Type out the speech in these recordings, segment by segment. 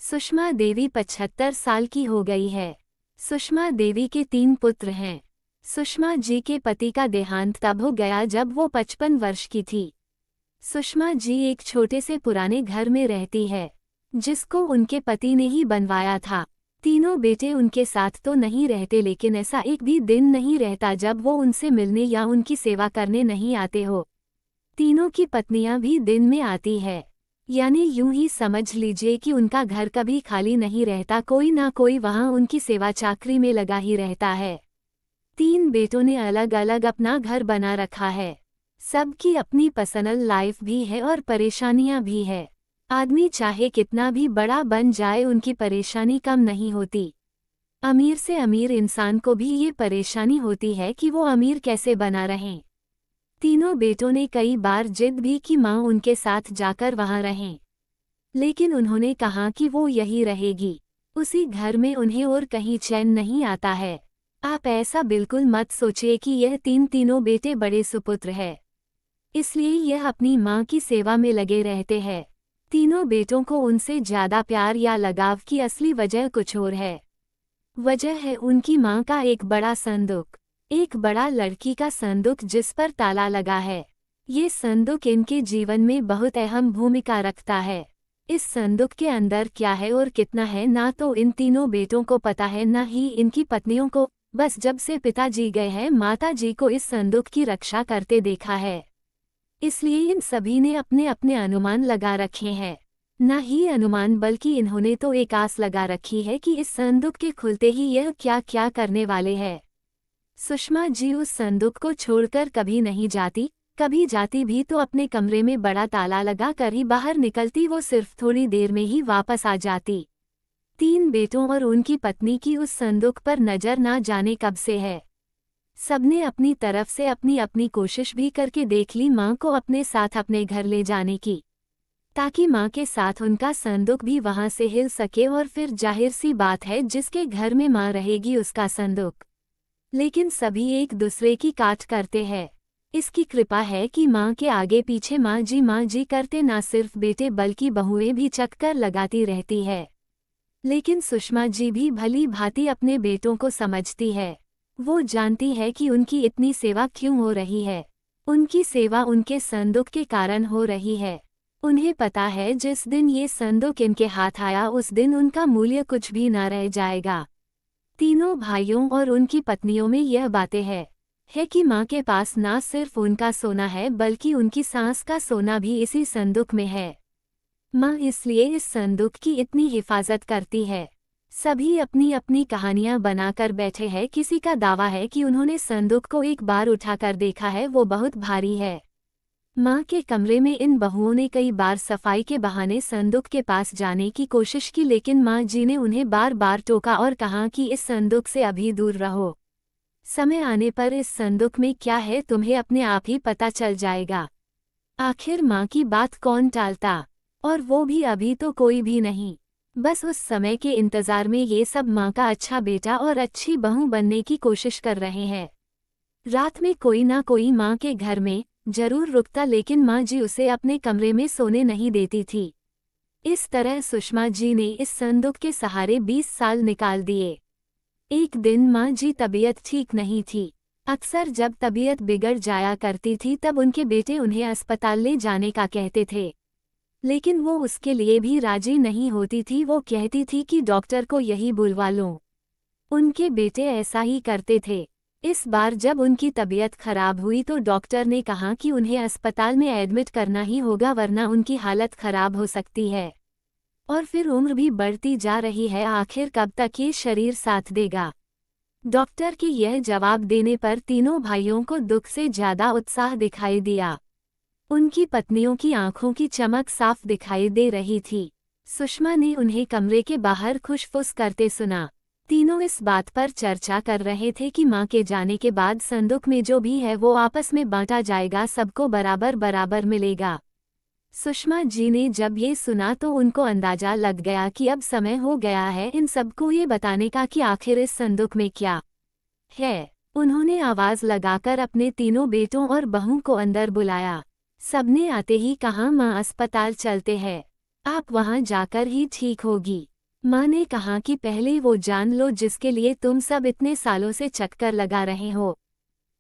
सुषमा देवी 75 साल की हो गई है। सुषमा देवी के 3 पुत्र हैं। सुषमा जी के पति का देहांत तब हो गया जब वो 55 वर्ष की थी। सुषमा जी एक छोटे से पुराने घर में रहती है, जिसको उनके पति ने ही बनवाया था। तीनों बेटे उनके साथ तो नहीं रहते, लेकिन ऐसा एक भी दिन नहीं रहता जब वो उनसे मिलने या उनकी सेवा करने नहीं आते हो। तीनों की पत्नियां भी दिन में आती है, यानी यूं ही समझ लीजिए कि उनका घर कभी खाली नहीं रहता, कोई ना कोई वहां उनकी सेवा चाकरी में लगा ही रहता है। 3 बेटों ने अलग अलग अपना घर बना रखा है। सबकी अपनी पर्सनल लाइफ भी है और परेशानियां भी है। आदमी चाहे कितना भी बड़ा बन जाए, उनकी परेशानी कम नहीं होती। अमीर से अमीर इंसान को भी ये परेशानी होती है कि वो अमीर कैसे बना रहें। तीनों बेटों ने कई बार जिद भी की मां उनके साथ जाकर वहां रहें, लेकिन उन्होंने कहा कि वो यही रहेगी। उसी घर में उन्हें और कहीं चैन नहीं आता है। आप ऐसा बिल्कुल मत सोचिए कि यह तीनों बेटे बड़े सुपुत्र है, इसलिए यह अपनी मां की सेवा में लगे रहते हैं। तीनों बेटों को उनसे ज्यादा प्यार या लगाव की असली वजह कुछ और है। वजह है उनकी मां का एक बड़ा संदूक, एक बड़ा लड़की का संदूक जिस पर ताला लगा है। ये संदूक इनके जीवन में बहुत अहम भूमिका रखता है। इस संदूक के अंदर क्या है और कितना है, ना तो इन तीनों बेटों को पता है, ना ही इनकी पत्नियों को। बस जब से पिताजी गए हैं, माताजी को इस संदूक की रक्षा करते देखा है, इसलिए इन सभी ने अपने अपने अनुमान लगा रखे हैं। न ही अनुमान, बल्कि इन्होंने तो एक आस लगा रखी है कि इस संदूक के खुलते ही यह क्या क्या करने वाले हैं। सुषमा जी उस संदूक को छोड़कर कभी नहीं जाती, कभी जाती भी तो अपने कमरे में बड़ा ताला लगा कर ही बाहर निकलती। वो सिर्फ थोड़ी देर में ही वापस आ जाती। 3 बेटों और उनकी पत्नी की उस संदूक पर नजर ना जाने कब से है। सबने अपनी तरफ से अपनी अपनी कोशिश भी करके देख ली मां को अपने साथ अपने घर ले जाने की, ताकि मां के साथ उनका संदूक भी वहां से हिल सके। और फिर जाहिर सी बात है, जिसके घर में मां रहेगी उसका संदूक। लेकिन सभी एक दूसरे की काट करते हैं। इसकी कृपा है कि मां के आगे पीछे मां जी करते ना सिर्फ बेटे बल्कि बहुएं भी चक्कर लगाती रहती है। लेकिन सुषमा जी भी भली भांति अपने बेटों को समझती है। वो जानती है कि उनकी इतनी सेवा क्यों हो रही है। उनकी सेवा उनके संदूक के कारण हो रही है। उन्हें पता है जिस दिन ये संदूक इनके हाथ आया, उस दिन उनका मूल्य कुछ भी ना रह जाएगा। तीनों भाइयों और उनकी पत्नियों में यह बातें है कि मां के पास ना सिर्फ उनका सोना है, बल्कि उनकी सांस का सोना भी इसी संदूक में है। मां इसलिए इस संदूक की इतनी हिफाजत करती है। सभी अपनी अपनी कहानियां बनाकर बैठे हैं। किसी का दावा है कि उन्होंने संदूक को एक बार उठाकर देखा है, वो बहुत भारी है। मां के कमरे में इन बहुओं ने कई बार सफाई के बहाने संदूक के पास जाने की कोशिश की, लेकिन मां जी ने उन्हें बार बार टोका और कहा कि इस संदूक से अभी दूर रहो। समय आने पर इस संदूक में क्या है तुम्हें अपने आप ही पता चल जाएगा। आखिर मां की बात कौन टालता, और वो भी अभी तो कोई भी नहीं। बस उस समय के इंतजार में ये सब मां का अच्छा बेटा और अच्छी बहू बनने की कोशिश कर रहे हैं। रात में कोई ना कोई मां के घर में जरूर रुकता, लेकिन मां जी उसे अपने कमरे में सोने नहीं देती थी। इस तरह सुषमा जी ने इस संदूक के सहारे 20 साल निकाल दिए। एक दिन मां जी तबीयत ठीक नहीं थी। अक्सर जब तबीयत बिगड़ जाया करती थी तब उनके बेटे उन्हें अस्पताल ले जाने का कहते थे, लेकिन वो उसके लिए भी राजी नहीं होती थी। वो कहती थी कि डॉक्टर को यही बुलवा लो। उनके बेटे ऐसा ही करते थे। इस बार जब उनकी तबीयत खराब हुई तो डॉक्टर ने कहा कि उन्हें अस्पताल में एडमिट करना ही होगा, वरना उनकी हालत खराब हो सकती है। और फिर उम्र भी बढ़ती जा रही है, आखिर कब तक ये शरीर साथ देगा। डॉक्टर के यह जवाब देने पर तीनों भाइयों को दुख से ज्यादा उत्साह दिखाई दिया। उनकी पत्नियों की आंखों की चमक साफ दिखाई दे रही थी। सुषमा ने उन्हें कमरे के बाहर खुशफुस करते सुना। तीनों इस बात पर चर्चा कर रहे थे कि मां के जाने के बाद संदूक में जो भी है वो आपस में बांटा जाएगा, सबको बराबर बराबर मिलेगा। सुषमा जी ने जब ये सुना तो उनको अंदाजा लग गया कि अब समय हो गया है इन सबको ये बताने का कि आखिर इस संदूक में क्या है। उन्होंने आवाज लगाकर अपने तीनों बेटों और बहू को अंदर बुलाया। सबने आते ही कहा, मां अस्पताल चलते हैं, आप वहां जाकर ही ठीक होगी। माँ ने कहा कि पहले वो जान लो जिसके लिए तुम सब इतने सालों से चक्कर लगा रहे हो।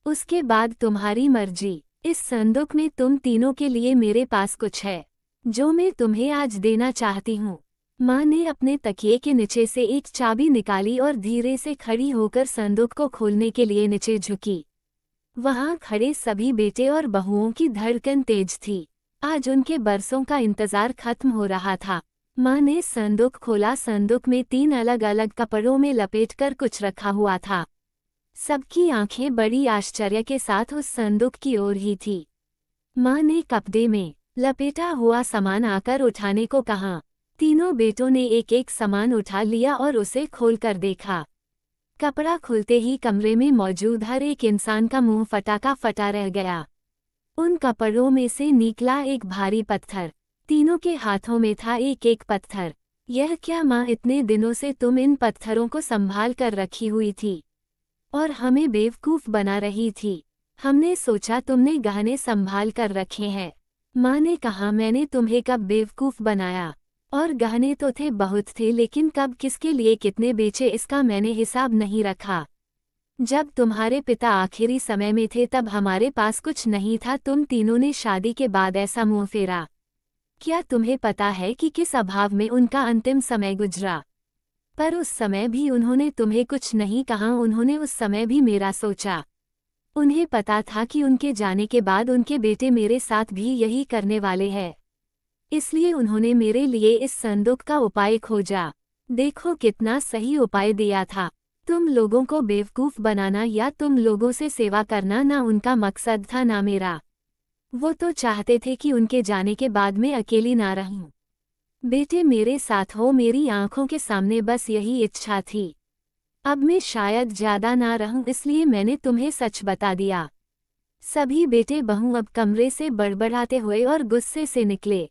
उसके बाद तुम्हारी मर्जी। इस संदूक में तुम तीनों के लिए मेरे पास कुछ है, जो मैं तुम्हें आज देना चाहती हूँ। माँ ने अपने तकिए के नीचे से एक चाबी निकाली और धीरे से खड़ी होकर संदूक को खोलने के लिए नीचे झुकी। वहां खड़े सभी बेटे और बहुओं की धड़कन तेज थी। आज उनके बरसों का इंतजार खत्म हो रहा था। माँ ने संदूक खोला। संदूक में 3 अलग अलग कपड़ों में लपेटकर कुछ रखा हुआ था। सबकी आंखें बड़ी आश्चर्य के साथ उस संदूक की ओर ही थी। माँ ने कपड़े में लपेटा हुआ सामान आकर उठाने को कहा। तीनों बेटों ने एक एक सामान उठा लिया और उसे खोलकर देखा। कपड़ा खुलते ही कमरे में मौजूद हर एक इंसान का मुंह फटा का फटा रह गया। उन कपड़ों में से निकला एक भारी पत्थर। तीनों के हाथों में था एक एक पत्थर। यह क्या माँ, इतने दिनों से तुम इन पत्थरों को संभाल कर रखी हुई थी और हमें बेवकूफ़ बना रही थी। हमने सोचा तुमने गहने संभाल कर रखे हैं। माँ ने कहा, मैंने तुम्हें कब बेवकूफ़ बनाया? और गहने तो थे, बहुत थे, लेकिन कब किसके लिए कितने बेचे इसका मैंने हिसाब नहीं रखा। जब तुम्हारे पिता आखिरी समय में थे तब हमारे पास कुछ नहीं था। तुम तीनों ने शादी के बाद ऐसा मुंह फेरा। क्या तुम्हें पता है कि किस अभाव में उनका अंतिम समय गुजरा? पर उस समय भी उन्होंने तुम्हें कुछ नहीं कहा। उन्होंने उस समय भी मेरा सोचा। उन्हें पता था कि उनके जाने के बाद उनके बेटे मेरे साथ भी यही करने वाले हैं। इसलिए उन्होंने मेरे लिए इस संदूक का उपाय खोजा। देखो कितना सही उपाय दिया था। तुम लोगों को बेवकूफ़ बनाना या तुम लोगों से सेवा करना ना उनका मकसद था ना मेरा। वो तो चाहते थे कि उनके जाने के बाद मैं अकेली ना रहूं। बेटे मेरे साथ हो, मेरी आंखों के सामने, बस यही इच्छा थी। अब मैं शायद ज्यादा ना रहूं, इसलिए मैंने तुम्हें सच बता दिया। सभी बेटे बहू अब कमरे से बड़बड़ाते हुए और गुस्से से निकले।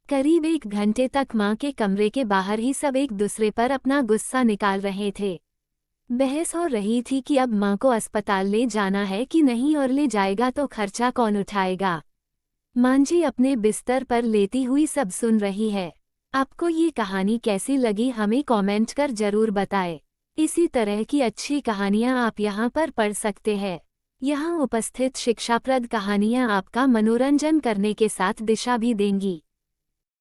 करीब 1 घंटे तक माँ के कमरे के बाहर ही सब एक दूसरे पर अपना गुस्सा निकाल रहे थे। बहस हो रही थी कि अब माँ को अस्पताल ले जाना है कि नहीं, और ले जाएगा तो खर्चा कौन उठाएगा। मांझी अपने बिस्तर पर लेटी हुई सब सुन रही है। आपको ये कहानी कैसी लगी हमें कमेंट कर जरूर बताएं। इसी तरह की अच्छी कहानियाँ आप यहाँ पर पढ़ सकते हैं। यहाँ उपस्थित शिक्षाप्रद कहानियाँ आपका मनोरंजन करने के साथ दिशा भी देंगी।